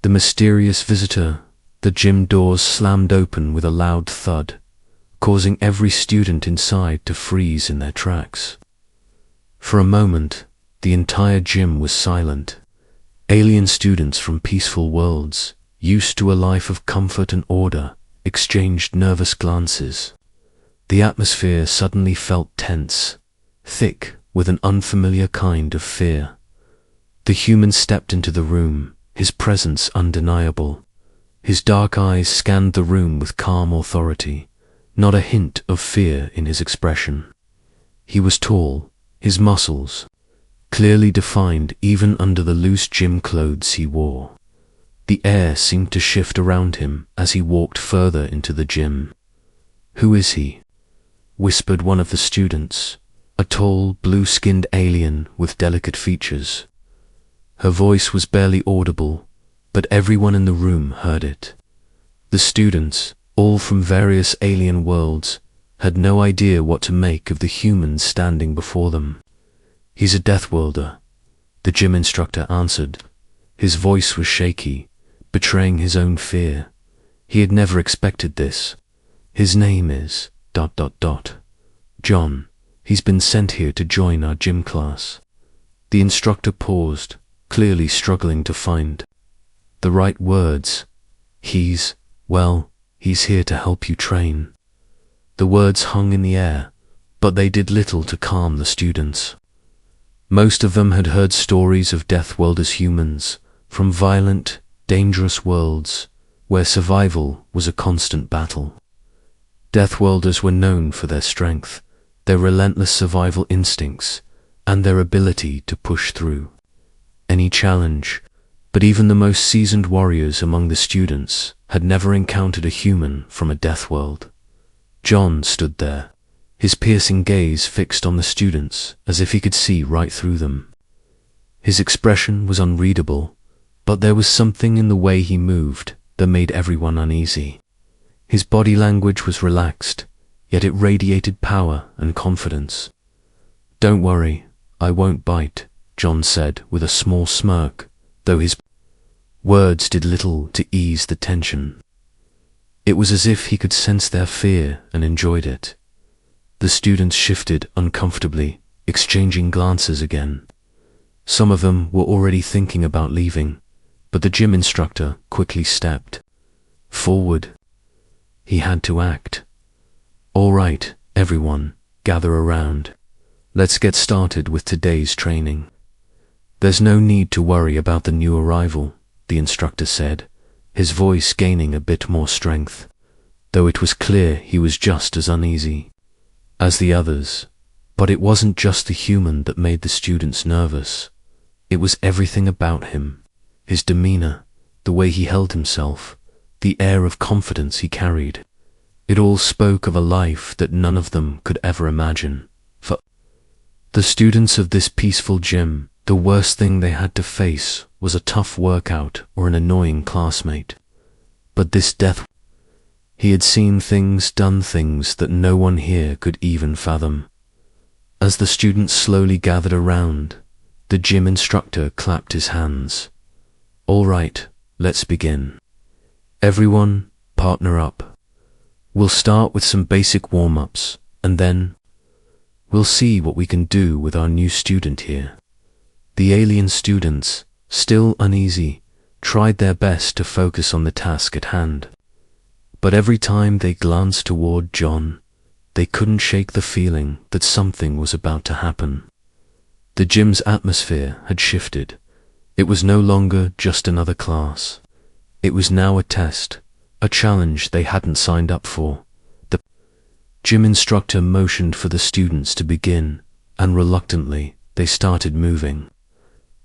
The mysterious visitor. The gym doors slammed open with a loud thud, causing every student inside to freeze in their tracks. For a moment, the entire gym was silent. Alien students from peaceful worlds, used to a life of comfort and order, exchanged nervous glances. The atmosphere suddenly felt tense, thick with an unfamiliar kind of fear. The human stepped into the room, his presence undeniable. His dark eyes scanned the room with calm authority, not a hint of fear in his expression. He was tall, his muscles clearly defined even under the loose gym clothes he wore. The air seemed to shift around him as he walked further into the gym. "Who is he?" whispered one of the students, a tall, blue-skinned alien with delicate features. Her voice was barely audible, but everyone in the room heard it. The students, all from various alien worlds, had no idea what to make of the humans standing before them. "He's a Deathworlder," the gym instructor answered. His voice was shaky, betraying his own fear. He had never expected this. "His name is ... John. He's been sent here to join our gym class." The instructor paused, clearly struggling to find the right words. He's here to help you train." The words hung in the air, but they did little to calm the students. Most of them had heard stories of Deathworlder's humans, from violent, dangerous worlds, where survival was a constant battle. Deathworlders were known for their strength, their relentless survival instincts, and their ability to push through any challenge, but even the most seasoned warriors among the students had never encountered a human from a Deathworld. John stood there, his piercing gaze fixed on the students as if he could see right through them. His expression was unreadable, but there was something in the way he moved that made everyone uneasy. His body language was relaxed, yet it radiated power and confidence. "Don't worry, I won't bite," John said with a small smirk, though his words did little to ease the tension. It was as if he could sense their fear and enjoyed it. The students shifted uncomfortably, exchanging glances again. Some of them were already thinking about leaving, but the gym instructor quickly stepped forward. He had to act. "All right, everyone, gather around. Let's get started with today's training." "There's no need to worry about the new arrival," the instructor said, his voice gaining a bit more strength, though it was clear he was just as uneasy as the others. But it wasn't just the human that made the students nervous. It was everything about him, his demeanor, the way he held himself, the air of confidence he carried. It all spoke of a life that none of them could ever imagine. For the students of this peaceful gym, the worst thing they had to face was a tough workout or an annoying classmate. But this he had seen things, done things that no one here could even fathom. As the students slowly gathered around, the gym instructor clapped his hands. "All right, let's begin. Everyone, partner up. We'll start with some basic warm-ups, and then we'll see what we can do with our new student here." The alien students, still uneasy, tried their best to focus on the task at hand. But every time they glanced toward John, they couldn't shake the feeling that something was about to happen. The gym's atmosphere had shifted. It was no longer just another class. It was now a test, a challenge they hadn't signed up for. The gym instructor motioned for the students to begin, and reluctantly they started moving.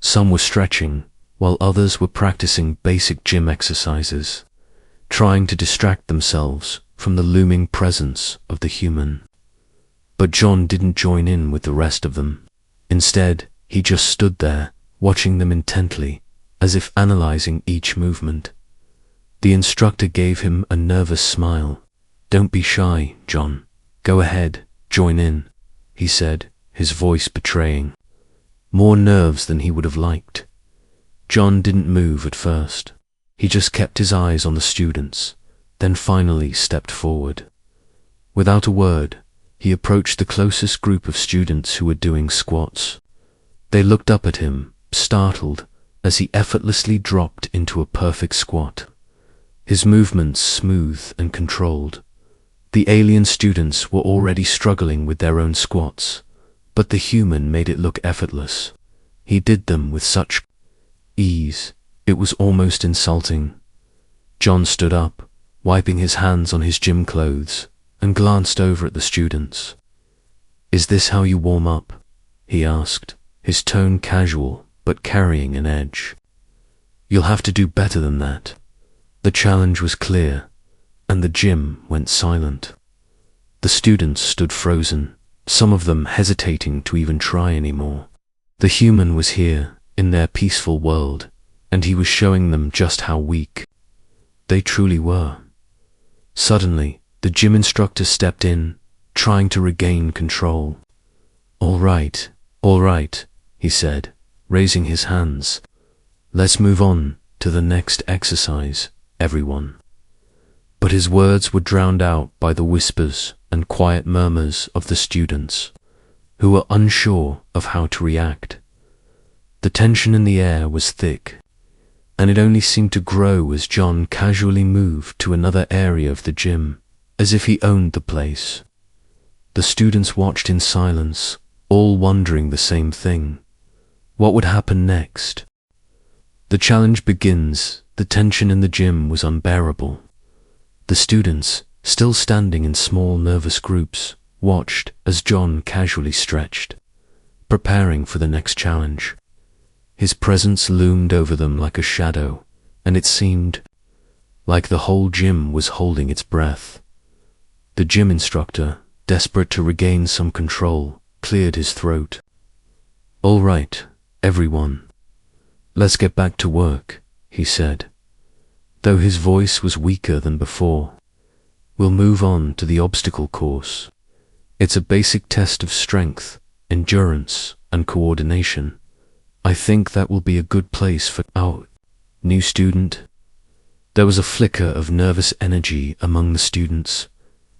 Some were stretching, while others were practicing basic gym exercises, trying to distract themselves from the looming presence of the human. But John didn't join in with the rest of them. Instead, he just stood there, watching them intently, as if analyzing each movement. The instructor gave him a nervous smile. "Don't be shy, John. Go ahead, join in," he said, his voice betraying more nerves than he would have liked. John didn't move at first. He just kept his eyes on the students, then finally stepped forward. Without a word, he approached the closest group of students who were doing squats. They looked up at him, startled, as he effortlessly dropped into a perfect squat. His movements smooth and controlled. The alien students were already struggling with their own squats, but the human made it look effortless. He did them with such ease, it was almost insulting. John stood up, wiping his hands on his gym clothes, and glanced over at the students. "Is this how you warm up?" he asked, his tone casual but carrying an edge. "You'll have to do better than that." The challenge was clear, and the gym went silent. The students stood frozen, some of them hesitating to even try anymore. The human was here, in their peaceful world, and he was showing them just how weak they truly were. Suddenly, the gym instructor stepped in, trying to regain control. All right, he said, raising his hands. "Let's move on to the next exercise, everyone." But his words were drowned out by the whispers and quiet murmurs of the students, who were unsure of how to react. The tension in the air was thick, and it only seemed to grow as John casually moved to another area of the gym, as if he owned the place. The students watched in silence, all wondering the same thing. What would happen next? The challenge begins. The tension in the gym was unbearable. The students, still standing in small nervous groups, watched as John casually stretched, preparing for the next challenge. His presence loomed over them like a shadow, and it seemed like the whole gym was holding its breath. The gym instructor, desperate to regain some control, cleared his throat. "All right, everyone. Let's get back to work," he said, though his voice was weaker than before. "We'll move on to the obstacle course. It's a basic test of strength, endurance, and coordination. I think that will be a good place for our new student." There was a flicker of nervous energy among the students,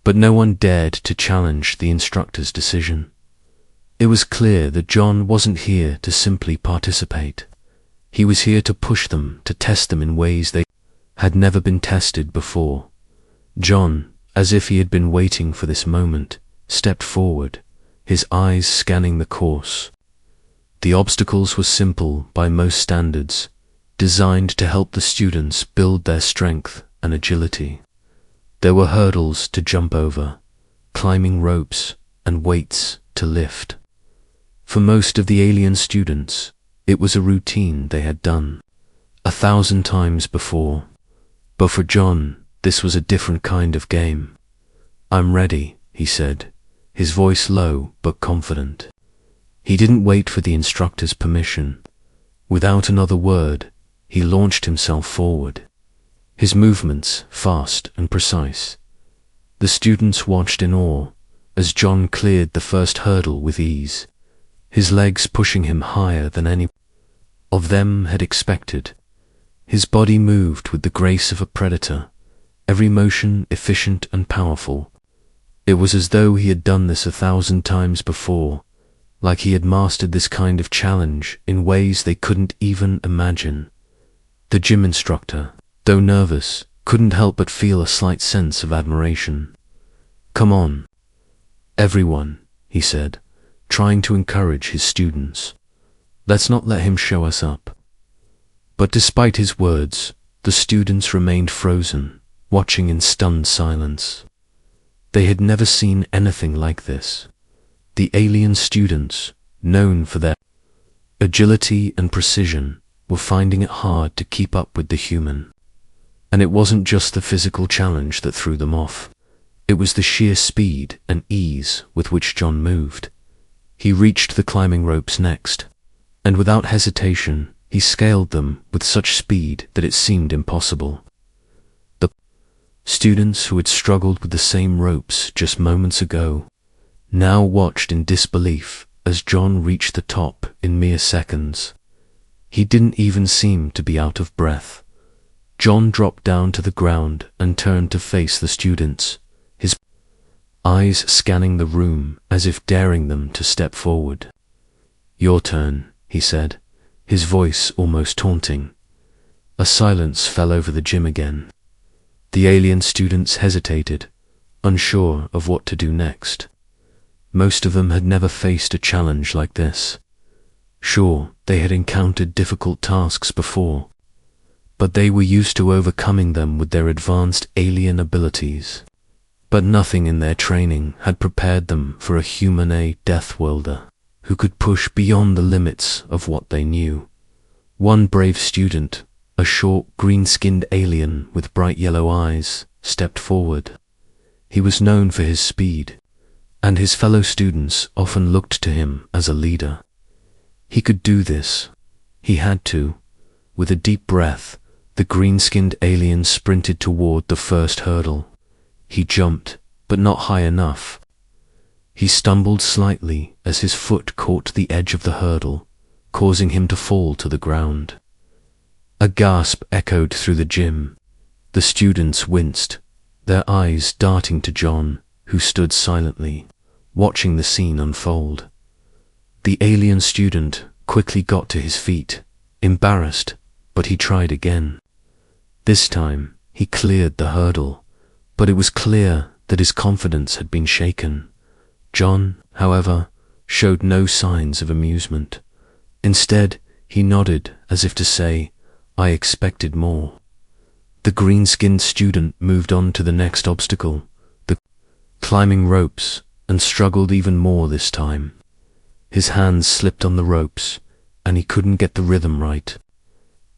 but no one dared to challenge the instructor's decision. It was clear that John wasn't here to simply participate. He was here to push them, to test them in ways they had never been tested before. John, as if he had been waiting for this moment, stepped forward, his eyes scanning the course. The obstacles were simple by most standards, designed to help the students build their strength and agility. There were hurdles to jump over, climbing ropes, and weights to lift. For most of the alien students, it was a routine they had done 1,000 times before. But for John, this was a different kind of game. "I'm ready," he said, his voice low but confident. He didn't wait for the instructor's permission. Without another word, he launched himself forward, his movements fast and precise. The students watched in awe as John cleared the first hurdle with ease, his legs pushing him higher than any of them had expected. His body moved with the grace of a predator, every motion efficient and powerful. It was as though he had done this 1,000 times before, like he had mastered this kind of challenge in ways they couldn't even imagine. The gym instructor, though nervous, couldn't help but feel a slight sense of admiration. "Come on, everyone," he said, trying to encourage his students. "Let's not let him show us up." But despite his words, the students remained frozen, watching in stunned silence. They had never seen anything like this. The alien students, known for their agility and precision, were finding it hard to keep up with the human. And it wasn't just the physical challenge that threw them off. It was the sheer speed and ease with which John moved. He reached the climbing ropes next, and without hesitation, he scaled them with such speed that it seemed impossible. The students who had struggled with the same ropes just moments ago now watched in disbelief as John reached the top in mere seconds. He didn't even seem to be out of breath. John dropped down to the ground and turned to face the students, his eyes scanning the room as if daring them to step forward. "Your turn," he said, his voice almost taunting. A silence fell over the gym again. The alien students hesitated, unsure of what to do next. Most of them had never faced a challenge like this. Sure, they had encountered difficult tasks before, but they were used to overcoming them with their advanced alien abilities. But nothing in their training had prepared them for a human Deathworlder who could push beyond the limits of what they knew. One brave student, a short, green-skinned alien with bright yellow eyes, stepped forward. He was known for his speed, and his fellow students often looked to him as a leader. He could do this. He had to. With a deep breath, the green-skinned alien sprinted toward the first hurdle. He jumped, but not high enough. He stumbled slightly as his foot caught the edge of the hurdle, causing him to fall to the ground. A gasp echoed through the gym. The students winced, their eyes darting to John, who stood silently, watching the scene unfold. The alien student quickly got to his feet, embarrassed, but he tried again. This time, he cleared the hurdle, but it was clear that his confidence had been shaken. John, however, showed no signs of amusement. Instead, he nodded as if to say, "I expected more." The green-skinned student moved on to the next obstacle, the climbing ropes, and struggled even more this time. His hands slipped on the ropes, and he couldn't get the rhythm right.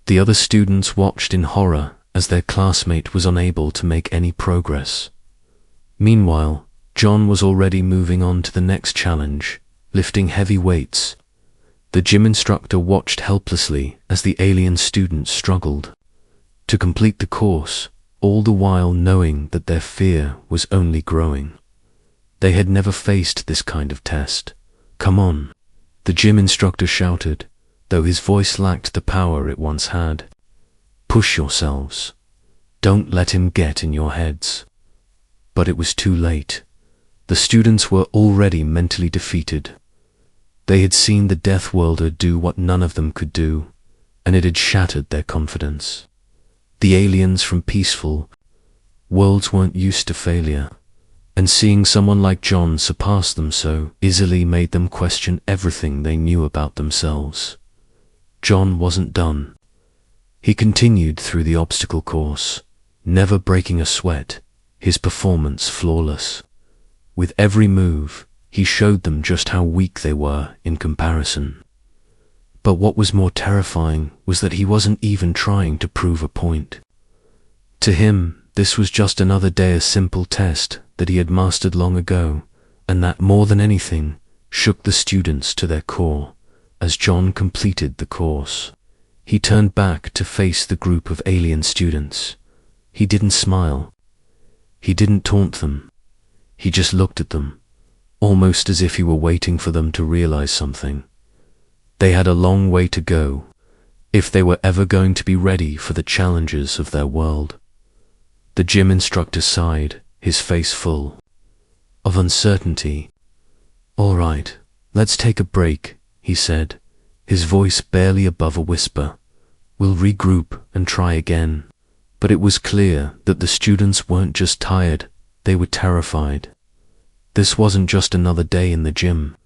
The other students watched in horror as their classmate was unable to make any progress. Meanwhile, John was already moving on to the next challenge, lifting heavy weights. The gym instructor watched helplessly as the alien students struggled to complete the course, all the while knowing that their fear was only growing. They had never faced this kind of test. "Come on," the gym instructor shouted, though his voice lacked the power it once had. "Push yourselves. Don't let him get in your heads." But it was too late. The students were already mentally defeated. They had seen the Deathworlder do what none of them could do, and it had shattered their confidence. The aliens from peaceful worlds weren't used to failure, and seeing someone like John surpass them so easily made them question everything they knew about themselves. John wasn't done. He continued through the obstacle course, never breaking a sweat, his performance flawless. With every move, he showed them just how weak they were in comparison. But what was more terrifying was that he wasn't even trying to prove a point. To him, this was just another day, a simple test that he had mastered long ago, and that, more than anything, shook the students to their core. As John completed the course, he turned back to face the group of alien students. He didn't smile. He didn't taunt them. He just looked at them, almost as if he were waiting for them to realize something. They had a long way to go, if they were ever going to be ready for the challenges of their world. The gym instructor sighed, his face full of uncertainty. "All right, let's take a break," he said, his voice barely above a whisper. "We'll regroup and try again." But it was clear that the students weren't just tired, they were terrified. This wasn't just another day in the gym.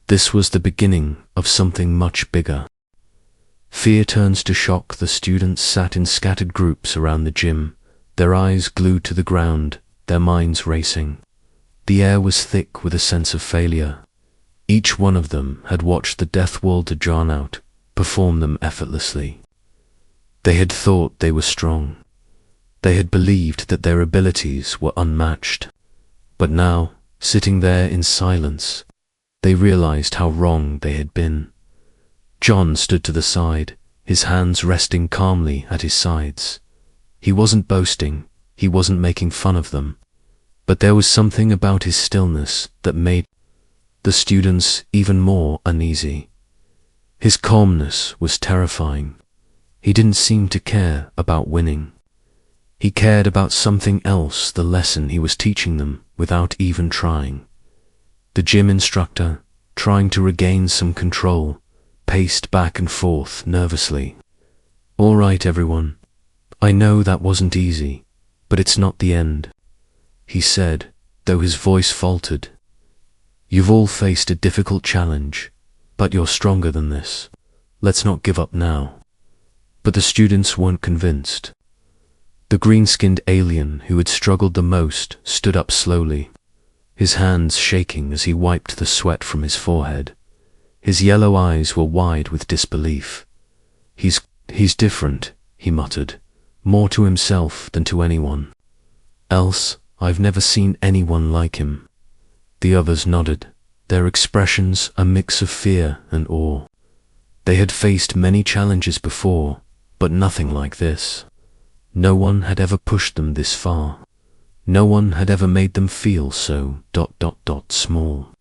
This was the beginning of something much bigger. Fear turns to shock. The students sat in scattered groups around the gym, their eyes glued to the ground, their minds racing. The air was thick with a sense of failure. Each one of them had watched the Deathworlder John out, perform them effortlessly. They had thought they were strong. They had believed that their abilities were unmatched. But now, sitting there in silence, they realized how wrong they had been. John stood to the side, his hands resting calmly at his sides. He wasn't boasting, he wasn't making fun of them, but there was something about his stillness that made the students even more uneasy. His calmness was terrifying. He didn't seem to care about winning. He cared about something else, the lesson he was teaching them without even trying. The gym instructor, trying to regain some control, paced back and forth nervously. "All right, everyone. I know that wasn't easy, but it's not the end," he said, though his voice faltered. "You've all faced a difficult challenge, but you're stronger than this. Let's not give up now." But the students weren't convinced. The green-skinned alien who had struggled the most stood up slowly, his hands shaking as he wiped the sweat from his forehead. His yellow eyes were wide with disbelief. He's different," he muttered, more to himself than to anyone else. "I've never seen anyone like him." The others nodded, their expressions a mix of fear and awe. They had faced many challenges before, but nothing like this. No one had ever pushed them this far. No one had ever made them feel so ... small.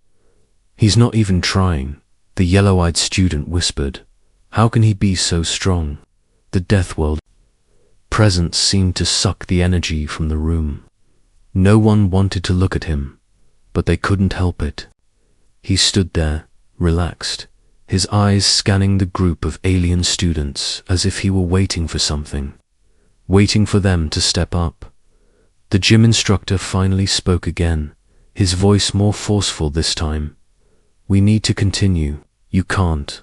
"He's not even trying," the yellow-eyed student whispered. "How can he be so strong?" The Deathworlder presence seemed to suck the energy from the room. No one wanted to look at him, but they couldn't help it. He stood there, relaxed, his eyes scanning the group of alien students as if he were waiting for something, waiting for them to step up. The gym instructor finally spoke again, his voice more forceful this time. "We need to continue. You can't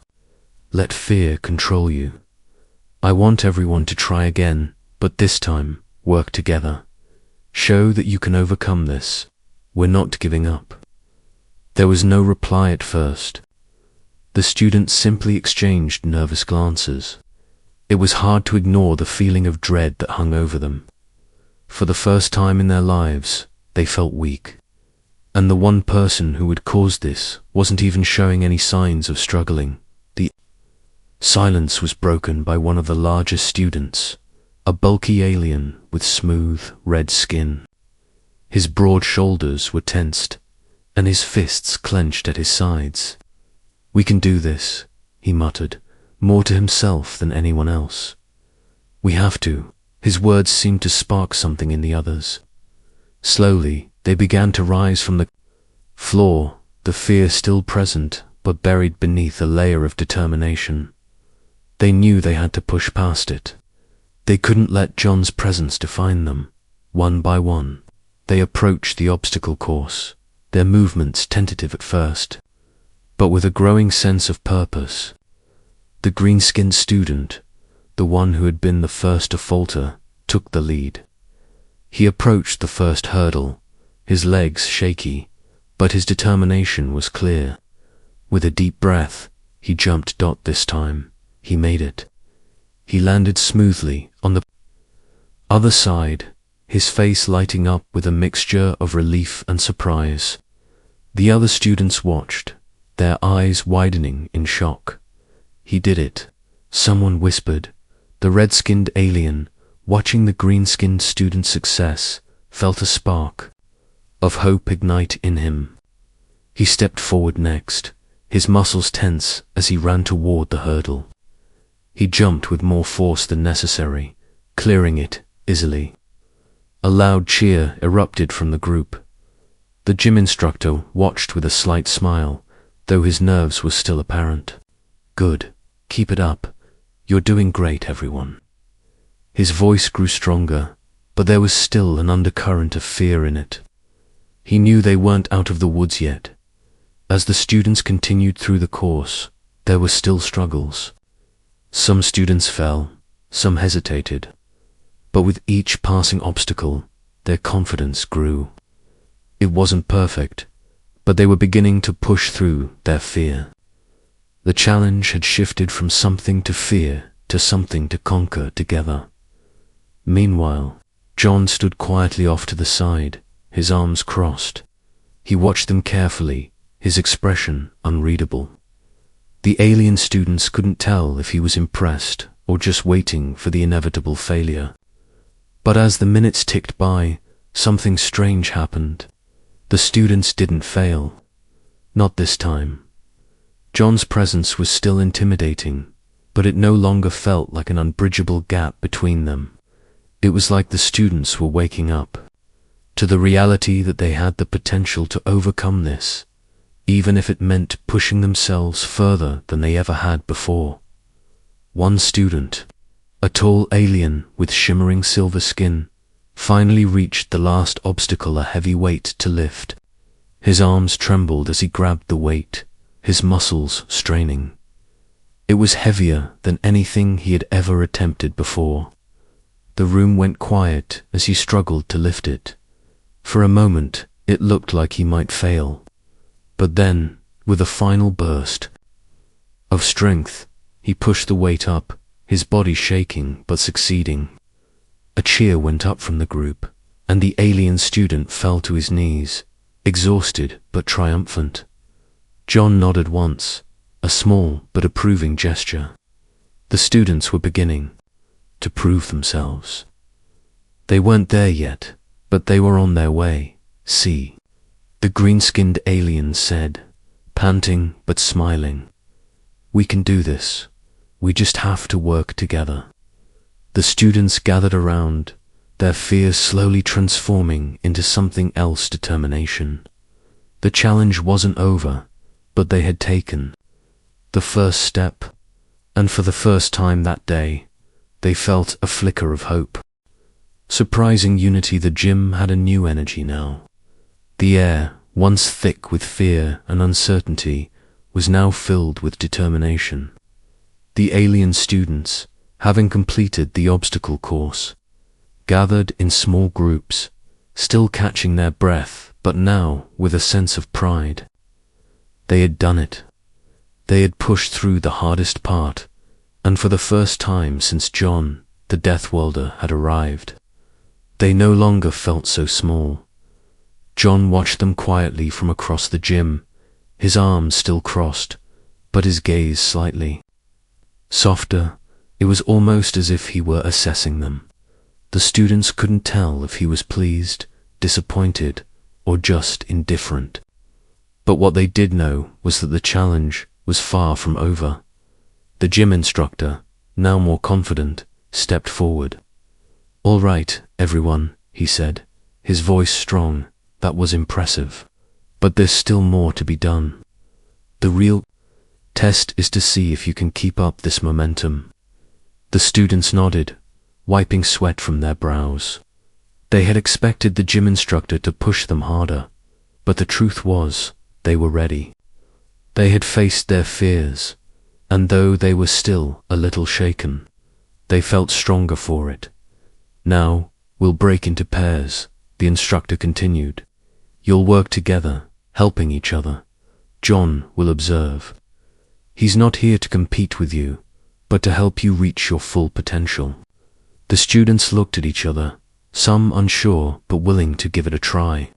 let fear control you. I want everyone to try again, but this time, work together. Show that you can overcome this. We're not giving up." There was no reply at first. The students simply exchanged nervous glances. It was hard to ignore the feeling of dread that hung over them. For the first time in their lives, they felt weak. And the one person who had caused this wasn't even showing any signs of struggling. The silence was broken by one of the largest students, a bulky alien with smooth, red skin. His broad shoulders were tensed, and his fists clenched at his sides. "We can do this," he muttered, more to himself than anyone else. "We have to." His words seemed to spark something in the others. Slowly, they began to rise from the floor, the fear still present, but buried beneath a layer of determination. They knew they had to push past it. They couldn't let John's presence define them. One by one, they approached the obstacle course, their movements tentative at first, but with a growing sense of purpose. The green-skinned student, the one who had been the first to falter, took the lead. He approached the first hurdle, his legs shaky, but his determination was clear. With a deep breath, he jumped. This time, he made it. He landed smoothly on the other side, his face lighting up with a mixture of relief and surprise. The other students watched, their eyes widening in shock. "He did it," someone whispered. The red-skinned alien, watching the green-skinned student's success, felt a spark of hope ignite in him. He stepped forward next, his muscles tense as he ran toward the hurdle. He jumped with more force than necessary, clearing it easily. A loud cheer erupted from the group. The gym instructor watched with a slight smile, though his nerves were still apparent. "Good. Keep it up. You're doing great, everyone." His voice grew stronger, but there was still an undercurrent of fear in it. He knew they weren't out of the woods yet. As the students continued through the course, there were still struggles. Some students fell, some hesitated, but with each passing obstacle, their confidence grew. It wasn't perfect, but they were beginning to push through their fear. The challenge had shifted from something to fear to something to conquer together. Meanwhile, John stood quietly off to the side, his arms crossed. He watched them carefully, his expression unreadable. The alien students couldn't tell if he was impressed or just waiting for the inevitable failure. But as the minutes ticked by, something strange happened. The students didn't fail. Not this time. John's presence was still intimidating, but it no longer felt like an unbridgeable gap between them. It was like the students were waking up to the reality that they had the potential to overcome this, even if it meant pushing themselves further than they ever had before. One student, a tall alien with shimmering silver skin, finally reached the last obstacle, a heavy weight to lift. His arms trembled as he grabbed the weight, his muscles straining. It was heavier than anything he had ever attempted before. The room went quiet as he struggled to lift it. For a moment, it looked like he might fail. But then, with a final burst of strength, he pushed the weight up, his body shaking but succeeding. A cheer went up from the group, and the alien student fell to his knees, exhausted but triumphant. John nodded once, a small but approving gesture. The students were beginning to prove themselves. They weren't there yet, but they were on their way. See, the green-skinned alien said, panting but smiling. We can do this. We just have to work together. The students gathered around, their fears slowly transforming into something else, determination. The challenge wasn't over, but they had taken the first step, and for the first time that day, they felt a flicker of hope. Surprising unity, the gym had a new energy now. The air, once thick with fear and uncertainty, was now filled with determination. The alien students, having completed the obstacle course, gathered in small groups, still catching their breath, but now with a sense of pride. They had done it. They had pushed through the hardest part, and for the first time since John, the Deathworlder, had arrived, they no longer felt so small. John watched them quietly from across the gym, his arms still crossed, but his gaze slightly softer. It was almost as if he were assessing them. The students couldn't tell if he was pleased, disappointed, or just indifferent. But what they did know was that the challenge was far from over. The gym instructor, now more confident, stepped forward. "All right, everyone," he said, his voice strong. That was impressive. But there's still more to be done. The real test is to see if you can keep up this momentum. The students nodded, wiping sweat from their brows. They had expected the gym instructor to push them harder, but the truth was, they were ready. They had faced their fears, and though they were still a little shaken, they felt stronger for it. "Now, we'll break into pairs," the instructor continued. "You'll work together, helping each other. John will observe. He's not here to compete with you, but to help you reach your full potential." The students looked at each other, some unsure but willing to give it a try.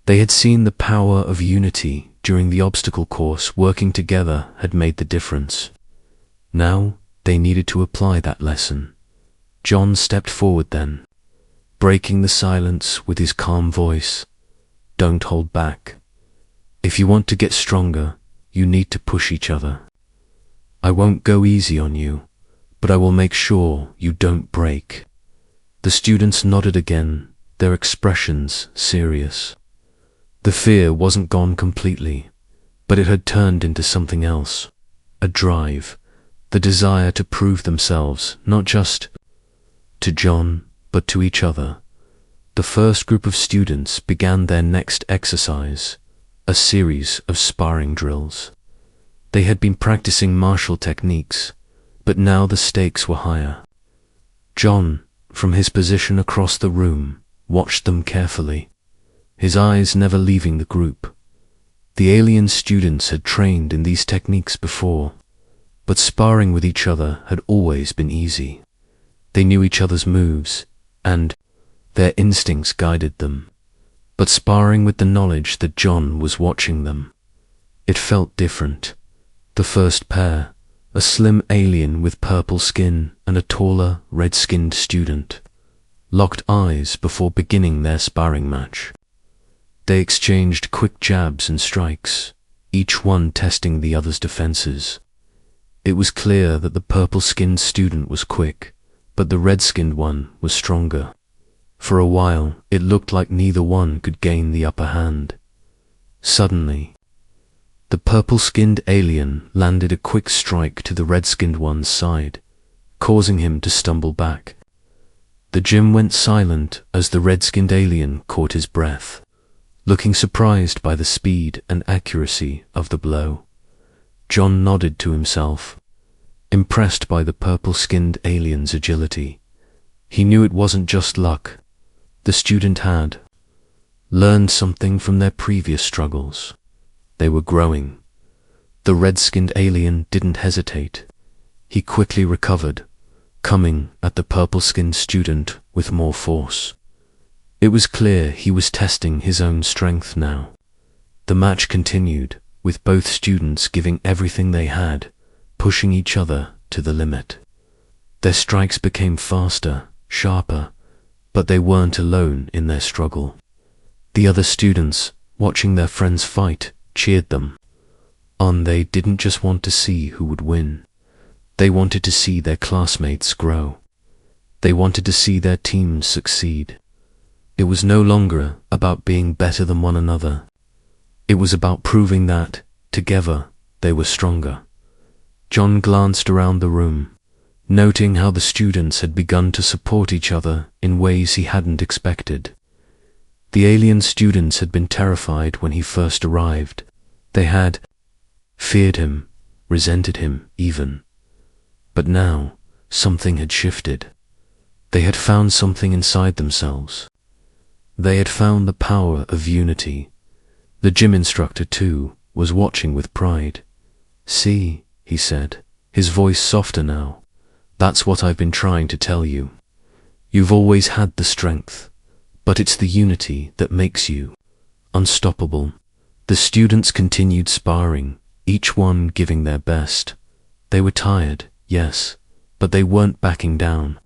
They had seen the power of unity during the obstacle course. Working together had made the difference. Now they needed to apply that lesson. John stepped forward then, breaking the silence with his calm voice. "Don't hold back. If you want to get stronger, you need to push each other. I won't go easy on you, but I will make sure you don't break." The students nodded again, their expressions serious. The fear wasn't gone completely, but it had turned into something else. A drive, the desire to prove themselves, not just to John, but to each other. The first group of students began their next exercise, a series of sparring drills. They had been practicing martial techniques, but now the stakes were higher. John, from his position across the room, watched them carefully, his eyes never leaving the group. The alien students had trained in these techniques before, but sparring with each other had always been easy. They knew each other's moves, and their instincts guided them. But sparring with the knowledge that John was watching them, it felt different. The first pair, a slim alien with purple skin and a taller, red-skinned student, locked eyes before beginning their sparring match. They exchanged quick jabs and strikes, each one testing the other's defenses. It was clear that the purple-skinned student was quick, but the red-skinned one was stronger. For a while, it looked like neither one could gain the upper hand. Suddenly, the purple-skinned alien landed a quick strike to the red-skinned one's side, causing him to stumble back. The gym went silent as the red-skinned alien caught his breath, looking surprised by the speed and accuracy of the blow. John nodded to himself, impressed by the purple-skinned alien's agility. He knew it wasn't just luck. The student had learned something from their previous struggles. They were growing. The red-skinned alien didn't hesitate. He quickly recovered, coming at the purple-skinned student with more force. It was clear he was testing his own strength now. The match continued, with both students giving everything they had, pushing each other to the limit. Their strikes became faster, sharper, but they weren't alone in their struggle. The other students, watching their friends fight, cheered them on. They didn't just want to see who would win. They wanted to see their classmates grow. They wanted to see their teams succeed. It was no longer about being better than one another. It was about proving that, together, they were stronger. John glanced around the room, noting how the students had begun to support each other in ways he hadn't expected. The alien students had been terrified when he first arrived. They had feared him, resented him even. But now, something had shifted. They had found something inside themselves. They had found the power of unity. The gym instructor, too, was watching with pride. "See," he said, his voice softer now. "That's what I've been trying to tell you. You've always had the strength, but it's the unity that makes you unstoppable." The students continued sparring, each one giving their best. They were tired, yes, but they weren't backing down.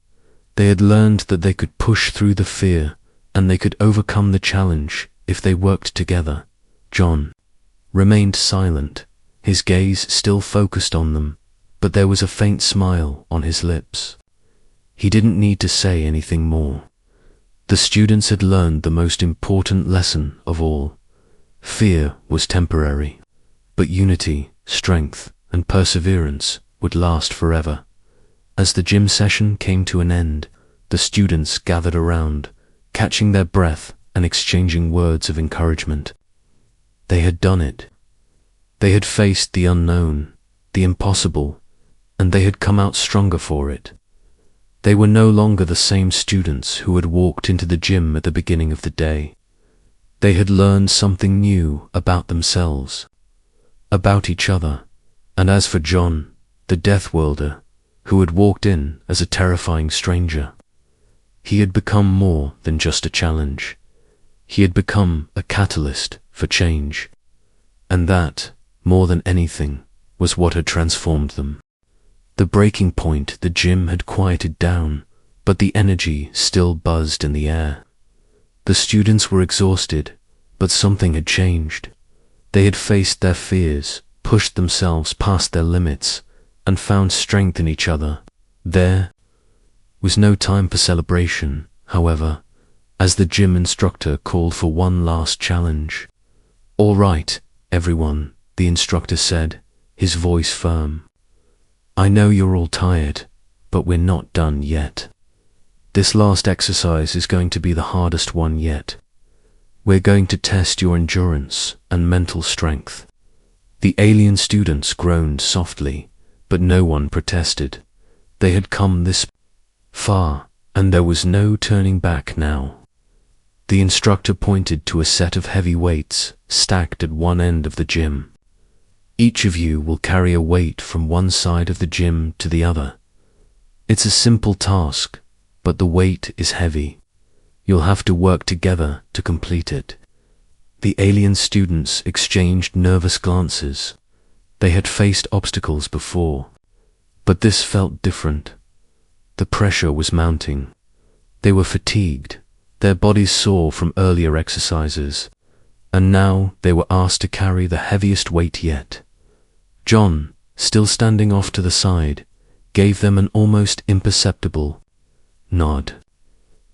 They had learned that they could push through the fear, and they could overcome the challenge if they worked together. John remained silent, his gaze still focused on them, but there was a faint smile on his lips. He didn't need to say anything more. The students had learned the most important lesson of all. Fear was temporary, but unity, strength, and perseverance would last forever. As the gym session came to an end, the students gathered around, catching their breath and exchanging words of encouragement. They had done it. They had faced the unknown, the impossible, and they had come out stronger for it. They were no longer the same students who had walked into the gym at the beginning of the day. They had learned something new about themselves, about each other, and as for John, the Deathworlder, who had walked in as a terrifying stranger, he had become more than just a challenge. He had become a catalyst for change. And that, more than anything, was what had transformed them. The breaking point, the gym had quieted down, but the energy still buzzed in the air. The students were exhausted, but something had changed. They had faced their fears, pushed themselves past their limits, and found strength in each other. There was no time for celebration, however, as the gym instructor called for one last challenge. "All right, everyone," the instructor said, his voice firm. "I know you're all tired, but we're not done yet. This last exercise is going to be the hardest one yet. We're going to test your endurance and mental strength." The alien students groaned softly, but no one protested. They had come this far, and there was no turning back now. The instructor pointed to a set of heavy weights stacked at one end of the gym. "Each of you will carry a weight from one side of the gym to the other. It's a simple task, but the weight is heavy. You'll have to work together to complete it." The alien students exchanged nervous glances. They had faced obstacles before, but this felt different. The pressure was mounting. They were fatigued, their bodies sore from earlier exercises, and now they were asked to carry the heaviest weight yet. John, still standing off to the side, gave them an almost imperceptible nod.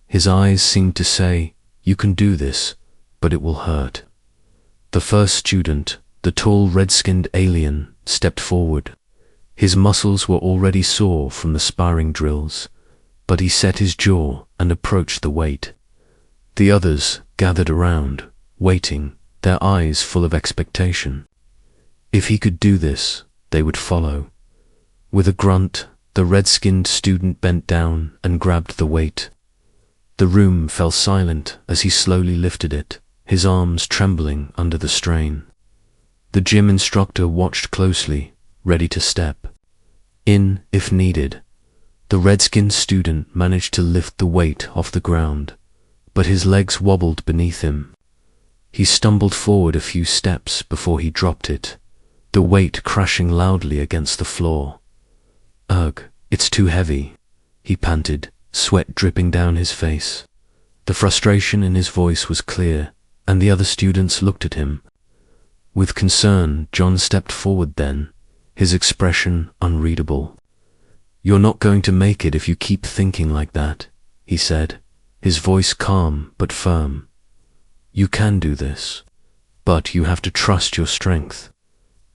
His eyes seemed to say, "You can do this, but it will hurt." The first student, the tall red-skinned alien, stepped forward. His muscles were already sore from the sparring drills, but he set his jaw and approached the weight. The others gathered around, waiting, their eyes full of expectation. If he could do this, they would follow. With a grunt, the red-skinned student bent down and grabbed the weight. The room fell silent as he slowly lifted it, his arms trembling under the strain. The gym instructor watched closely, ready to step in if needed. The red-skinned student managed to lift the weight off the ground, but his legs wobbled beneath him. He stumbled forward a few steps before he dropped it, the weight crashing loudly against the floor. "Ugh, it's too heavy," he panted, sweat dripping down his face. The frustration in his voice was clear, and the other students looked at him. With concern, John stepped forward then, his expression unreadable. "You're not going to make it if you keep thinking like that," he said, his voice calm but firm. "You can do this, but you have to trust your strength.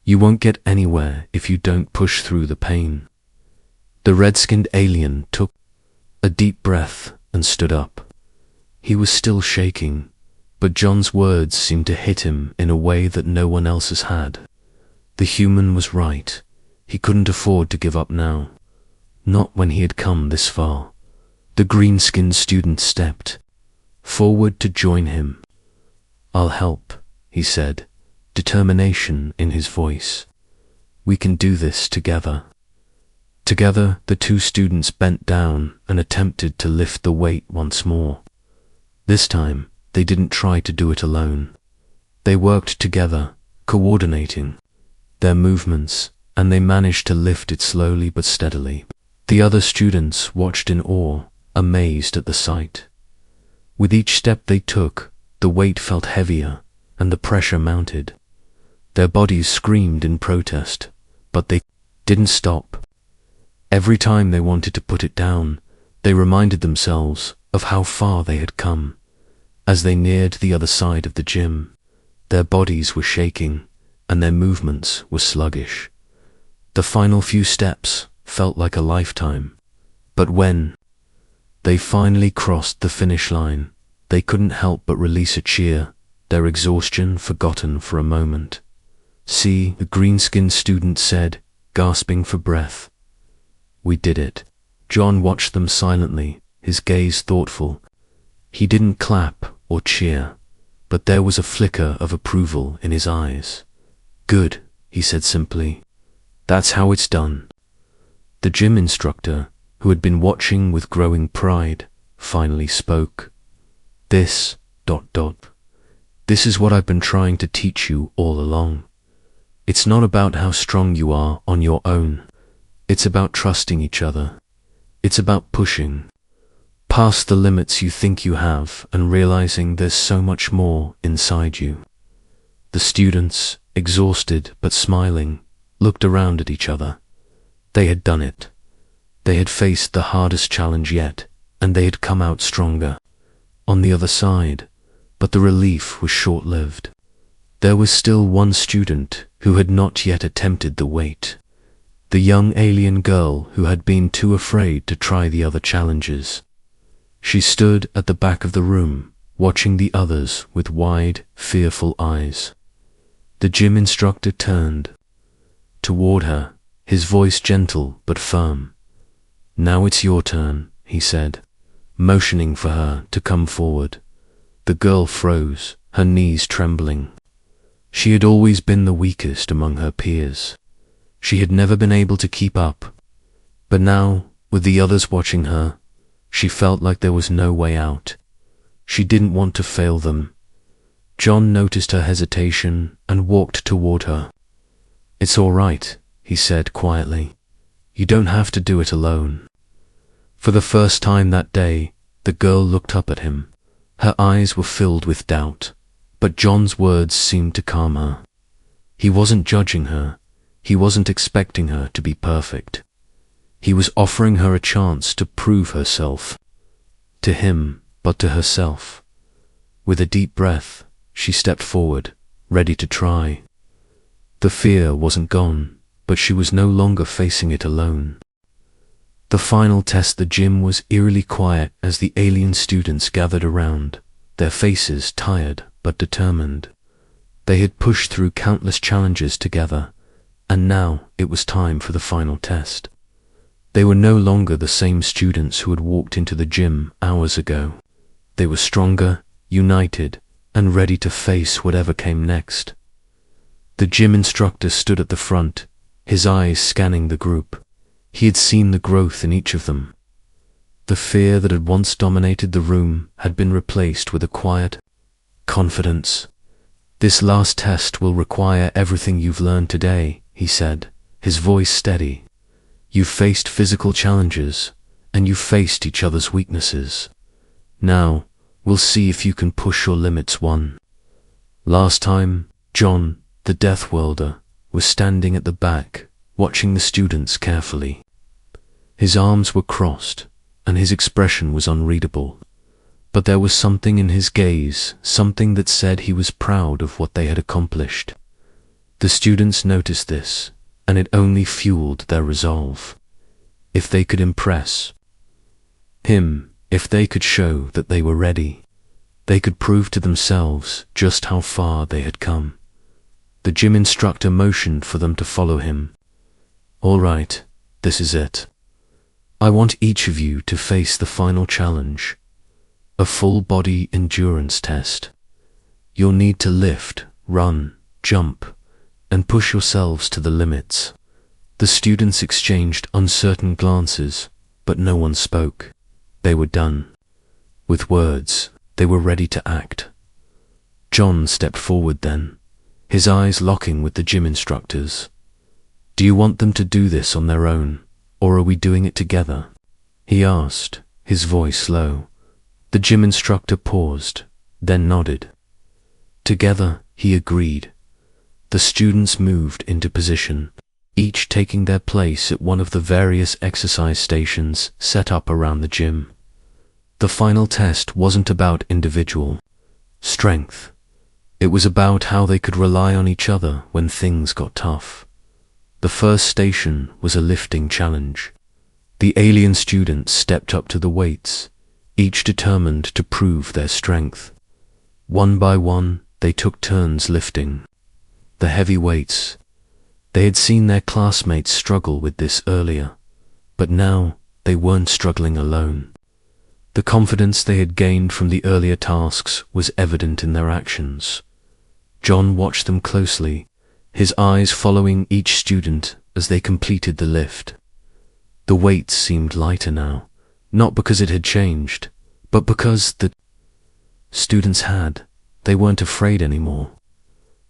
You won't get anywhere if you don't push through the pain." The red-skinned alien took a deep breath and stood up. He was still shaking, but John's words seemed to hit him in a way that no one else's had. The human was right. He couldn't afford to give up now. Not when he had come this far. The green-skinned student stepped forward to join him. "I'll help," he said, determination in his voice. "We can do this together." Together, the two students bent down and attempted to lift the weight once more. This time, they didn't try to do it alone. They worked together, coordinating their movements, and they managed to lift it slowly but steadily. The other students watched in awe, amazed at the sight. With each step they took, the weight felt heavier, and the pressure mounted. Their bodies screamed in protest, but they didn't stop. Every time they wanted to put it down, they reminded themselves of how far they had come. As they neared the other side of the gym, their bodies were shaking, and their movements were sluggish. The final few steps felt like a lifetime, but when they finally crossed the finish line, they couldn't help but release a cheer, their exhaustion forgotten for a moment. "See," the green-skinned student said, gasping for breath. "We did it." John watched them silently, his gaze thoughtful. He didn't clap or cheer, but there was a flicker of approval in his eyes. "Good," he said simply. "That's how it's done." The gym instructor, who had been watching with growing pride, finally spoke. This is what I've been trying to teach you all along. It's not about how strong you are on your own. It's about trusting each other. It's about pushing past the limits you think you have and realizing there's so much more inside you." The students, exhausted but smiling, looked around at each other. They had done it. They had faced the hardest challenge yet, and they had come out stronger on the other side, but the relief was short-lived. There was still one student who had not yet attempted the weight. The young alien girl who had been too afraid to try the other challenges. She stood at the back of the room, watching the others with wide, fearful eyes. The gym instructor turned toward her, his voice gentle but firm. "Now it's your turn," he said, motioning for her to come forward. The girl froze, her knees trembling. She had always been the weakest among her peers. She had never been able to keep up, but now, with the others watching her, she felt like there was no way out. She didn't want to fail them. John noticed her hesitation and walked toward her. "It's all right," he said quietly. "You don't have to do it alone." For the first time that day, the girl looked up at him. Her eyes were filled with doubt, but John's words seemed to calm her. He wasn't judging her. He wasn't expecting her to be perfect. He was offering her a chance to prove herself to him, but to herself. With a deep breath, she stepped forward, ready to try. The fear wasn't gone, but she was no longer facing it alone. The final test, the gym was eerily quiet as the alien students gathered around, their faces tired but determined. They had pushed through countless challenges together, and now it was time for the final test. They were no longer the same students who had walked into the gym hours ago. They were stronger, united, and ready to face whatever came next. The gym instructor stood at the front, his eyes scanning the group. He had seen the growth in each of them. The fear that had once dominated the room had been replaced with a quiet confidence. "This last test will require everything you've learned today," he said, his voice steady. "You've faced physical challenges, and you've faced each other's weaknesses. Now, we'll see if you can push your limits. Last time, John, the Deathworlder, was standing at the back, watching the students carefully. His arms were crossed, and his expression was unreadable. But there was something in his gaze, something that said he was proud of what they had accomplished. The students noticed this, and it only fueled their resolve. If they could impress him, if they could show that they were ready, they could prove to themselves just how far they had come. The gym instructor motioned for them to follow him. "All right, this is it. I want each of you to face the final challenge, a full-body endurance test. You'll need to lift, run, jump, and push yourselves to the limits." The students exchanged uncertain glances, but no one spoke. They were done. With words, they were ready to act. John stepped forward then, his eyes locking with the gym instructors. "Do you want them to do this on their own, or are we doing it together?" he asked, his voice low. The gym instructor paused, then nodded. Together, he agreed. The students moved into position, each taking their place at one of the various exercise stations set up around the gym. The final test wasn't about individual strength. It was about how they could rely on each other when things got tough. The first station was a lifting challenge. The alien students stepped up to the weights, each determined to prove their strength. One by one, they took turns lifting the heavy weights. They had seen their classmates struggle with this earlier, but now they weren't struggling alone. The confidence they had gained from the earlier tasks was evident in their actions. John watched them closely, his eyes following each student as they completed the lift. The weight seemed lighter now, not because it had changed, but because the students they weren't afraid anymore.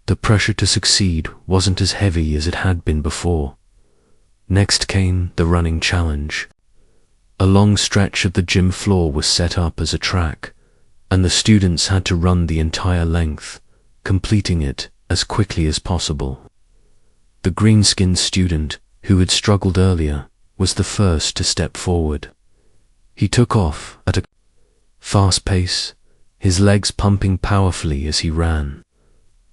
The pressure to succeed wasn't as heavy as it had been before. Next came the running challenge. A long stretch of the gym floor was set up as a track, and the students had to run the entire length, completing it as quickly as possible. The green-skinned student, who had struggled earlier, was the first to step forward. He took off at a fast pace, his legs pumping powerfully as he ran.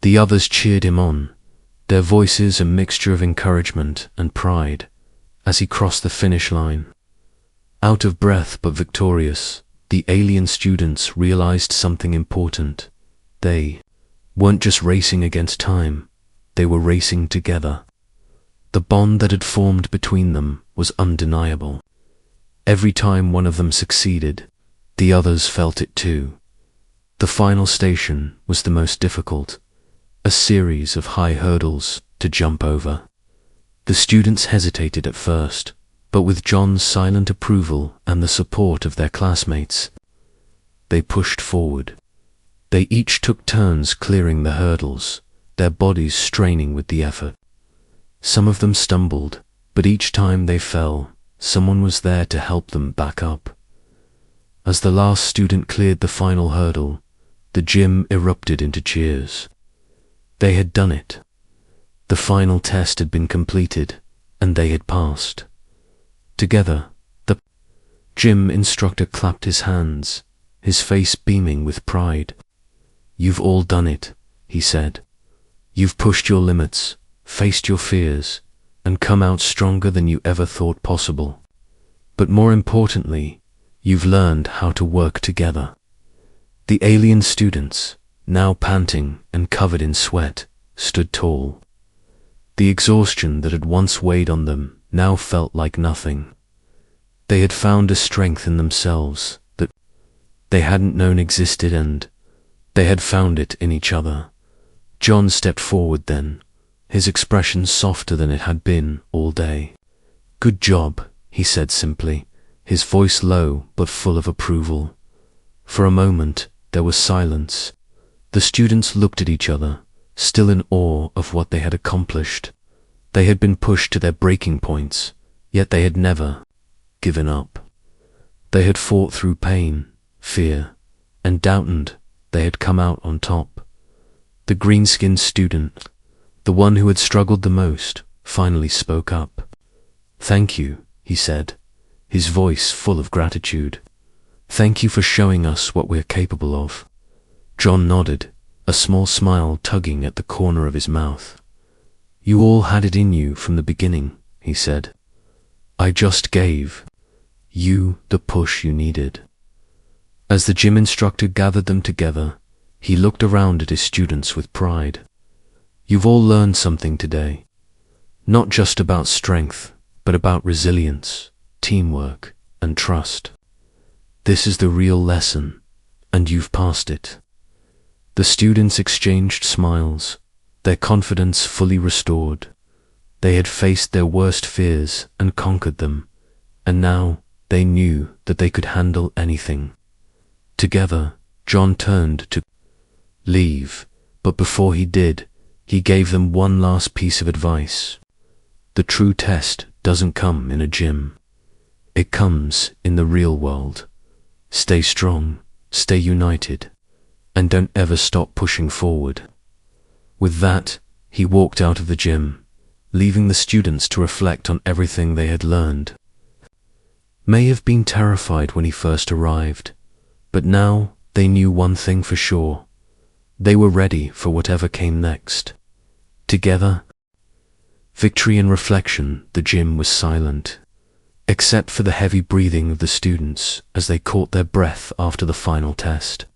The others cheered him on, their voices a mixture of encouragement and pride, as he crossed the finish line. Out of breath but victorious, the alien students realized something important. They weren't just racing against time, they were racing together. The bond that had formed between them was undeniable. Every time one of them succeeded, the others felt it too. The final station was the most difficult, a series of high hurdles to jump over. The students hesitated at first, but with John's silent approval and the support of their classmates, they pushed forward. They each took turns clearing the hurdles, their bodies straining with the effort. Some of them stumbled, but each time they fell, someone was there to help them back up. As the last student cleared the final hurdle, the gym erupted into cheers. They had done it. The final test had been completed, and they had passed. Together, the Gym instructor clapped his hands, his face beaming with pride. "You've all done it," he said. "You've pushed your limits, faced your fears, and come out stronger than you ever thought possible. But more importantly, you've learned how to work together." The alien students, now panting and covered in sweat, stood tall. The exhaustion that had once weighed on them now felt like nothing. They had found a strength in themselves that they hadn't known existed, and they had found it in each other. John stepped forward then, his expression softer than it had been all day. "Good job," he said simply, his voice low but full of approval. For a moment there was silence. The students looked at each other, still in awe of what they had accomplished. They had been pushed to their breaking points, yet they had never given up. They had fought through pain, fear, and doubt, and they had come out on top. The green-skinned student, the one who had struggled the most, finally spoke up. "Thank you," he said, his voice full of gratitude. "Thank you for showing us what we're capable of." John nodded, a small smile tugging at the corner of his mouth. "You all had it in you from the beginning," he said. "I just gave you the push you needed." As the gym instructor gathered them together, he looked around at his students with pride. "You've all learned something today. Not just about strength, but about resilience, teamwork, and trust. This is the real lesson, and you've passed it." The students exchanged smiles, their confidence fully restored. They had faced their worst fears and conquered them, and now they knew that they could handle anything. Together, John turned to leave, but before he did, he gave them one last piece of advice. The true test doesn't come in a gym. It comes in the real world. Stay strong, stay united, and don't ever stop pushing forward. With that, he walked out of the gym, leaving the students to reflect on everything they had learned. May have been terrified when he first arrived, but now they knew one thing for sure. They were ready for whatever came next. Together, victory and reflection, the gym was silent, except for the heavy breathing of the students as they caught their breath after the final test.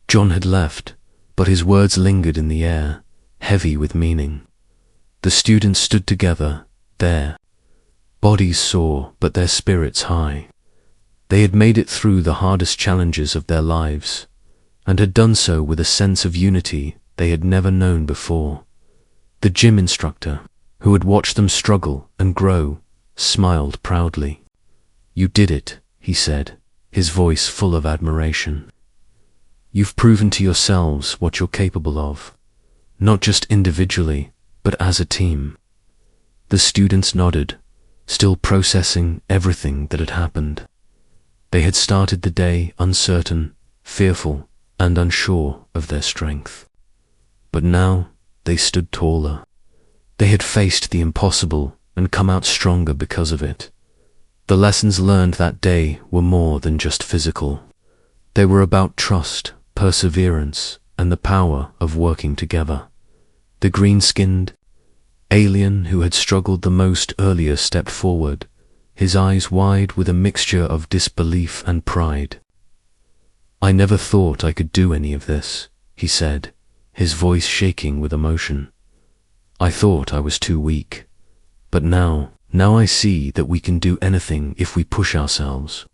John had left, but his words lingered in the air, heavy with meaning. The students stood together, their bodies sore but their spirits high. They had made it through the hardest challenges of their lives, and had done so with a sense of unity they had never known before. The gym instructor, who had watched them struggle and grow, smiled proudly. "You did it," he said, his voice full of admiration. "You've proven to yourselves what you're capable of, not just individually, but as a team." The students nodded, still processing everything that had happened. They had started the day uncertain, fearful, and unsure of their strength. But now they stood taller. They had faced the impossible and come out stronger because of it. The lessons learned that day were more than just physical. They were about trust, perseverance, and the power of working together. The green-skinned alien who had struggled the most earlier stepped forward, his eyes wide with a mixture of disbelief and pride. "I never thought I could do any of this," he said, his voice shaking with emotion. "I thought I was too weak. But now I see that we can do anything if we push ourselves."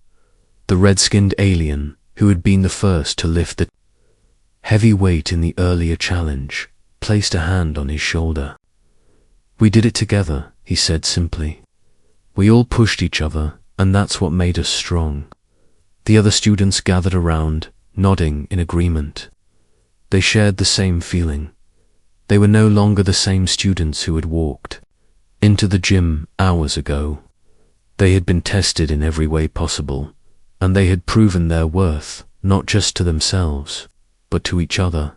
The red-skinned alien, who had been the first to lift the heavy weight in the earlier challenge, placed a hand on his shoulder. "We did it together," he said simply. "We all pushed each other, and that's what made us strong." The other students gathered around, nodding in agreement. They shared the same feeling. They were no longer the same students who had walked into the gym hours ago. They had been tested in every way possible, and they had proven their worth, not just to themselves, but to each other.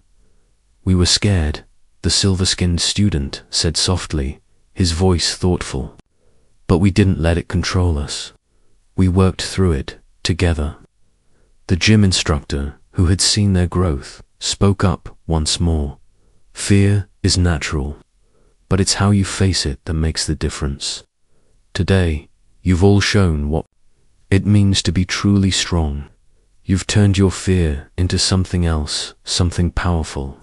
"We were scared," the silver-skinned student said softly, his voice thoughtful. "But we didn't let it control us. We worked through it, together. The gym instructor, who had seen their growth, spoke up once more. Fear is natural, but it's how you face it that makes the difference. Today, you've all shown what it means to be truly strong. You've turned your fear into something else, something powerful.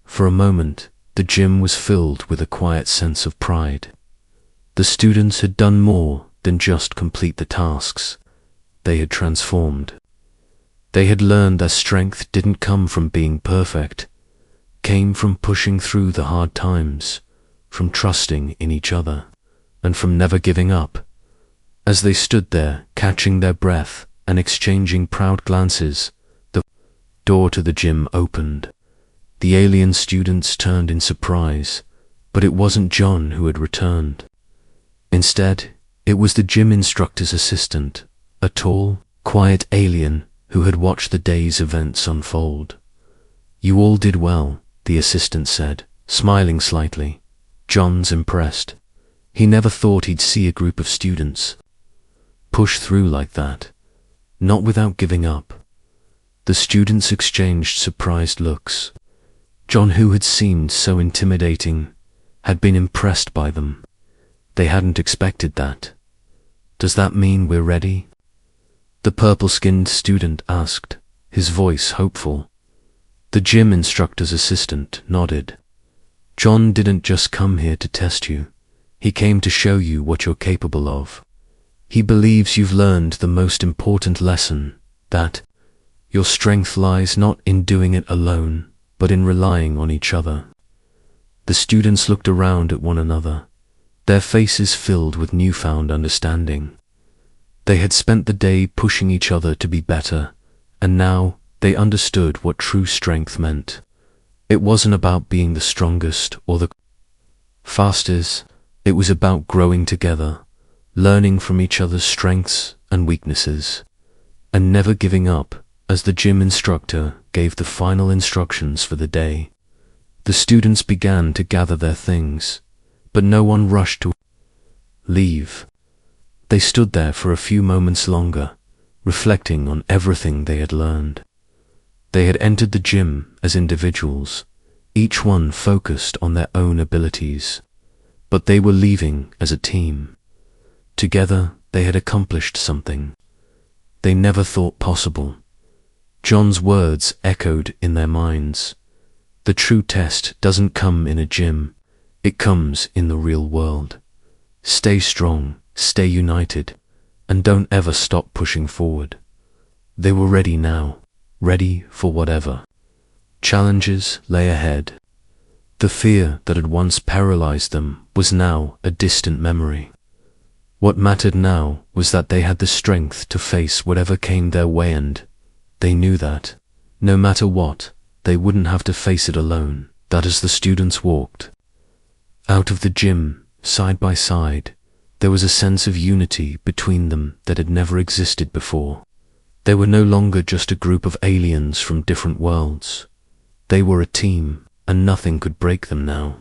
For a moment, the gym was filled with a quiet sense of pride. The students had done more than just complete the tasks. They had transformed. They had learned that strength didn't come from being perfect, came from pushing through the hard times, from trusting in each other, and from never giving up. As they stood there, catching their breath and exchanging proud glances, the door to the gym opened. The alien students turned in surprise, but it wasn't John who had returned. Instead, it was the gym instructor's assistant, a tall, quiet alien who had watched the day's events unfold. "You all did well," the assistant said, smiling slightly. John's impressed. He never thought he'd see a group of students push through like that, not without giving up. The students exchanged surprised looks. John, who had seemed so intimidating, had been impressed by them. They hadn't expected that. "Does that mean we're ready?" the purple-skinned student asked, his voice hopeful. The gym instructor's assistant nodded. "John didn't just come here to test you. He came to show you what you're capable of. He believes you've learned the most important lesson, that your strength lies not in doing it alone, but in relying on each other." The students looked around at one another, their faces filled with newfound understanding. They had spent the day pushing each other to be better, and now they understood what true strength meant. It wasn't about being the strongest or the fastest. It was about growing together, learning from each other's strengths and weaknesses, and never giving up. As the gym instructor gave the final instructions for the day, the students began to gather their things, but no one rushed to leave. They stood there for a few moments longer, reflecting on everything they had learned. They had entered the gym as individuals, each one focused on their own abilities, but they were leaving as a team. Together, they had accomplished something they never thought possible. John's words echoed in their minds. The true test doesn't come in a gym, it comes in the real world. Stay strong, stay united, and don't ever stop pushing forward. They were ready now, ready for whatever challenges lay ahead. The fear that had once paralyzed them was now a distant memory. What mattered now was that they had the strength to face whatever came their way, and they knew that, no matter what, they wouldn't have to face it alone. That as the students walked out of the gym, side by side, there was a sense of unity between them that had never existed before. They were no longer just a group of aliens from different worlds. They were a team, and nothing could break them now.